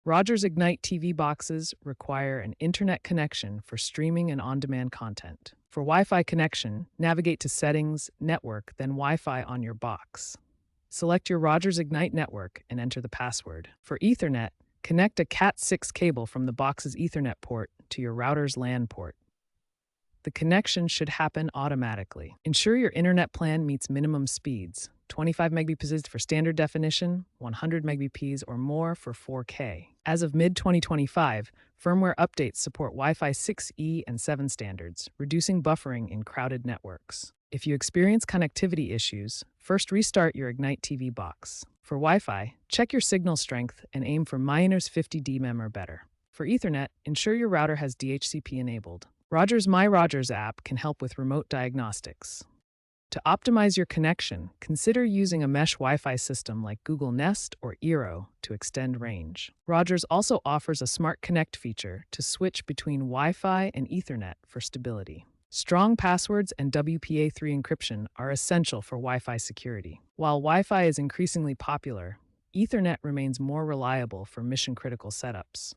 Rogers Ignite TV boxes require an internet connection for streaming and on-demand content. For Wi-Fi connection, navigate to Settings, Network, then Wi-Fi on your box. Select your Rogers Ignite network and enter the password. For Ethernet, connect a Cat6 cable from the box's Ethernet port to your router's LAN port. The connection should happen automatically. Ensure your internet plan meets minimum speeds: 25 Mbps for standard definition, 100 Mbps or more for 4K. As of mid-2025, firmware updates support Wi-Fi 6E and 7 standards, reducing buffering in crowded networks. If you experience connectivity issues, first restart your Ignite TV box. For Wi-Fi, check your signal strength and aim for -50 dBm or better. For Ethernet, ensure your router has DHCP enabled. Rogers My Rogers app can help with remote diagnostics. To optimize your connection, consider using a mesh Wi-Fi system like Google Nest or Eero to extend range. Rogers also offers a Smart Connect feature to switch between Wi-Fi and Ethernet for stability. Strong passwords and WPA3 encryption are essential for Wi-Fi security. While Wi-Fi is increasingly popular, Ethernet remains more reliable for mission-critical setups.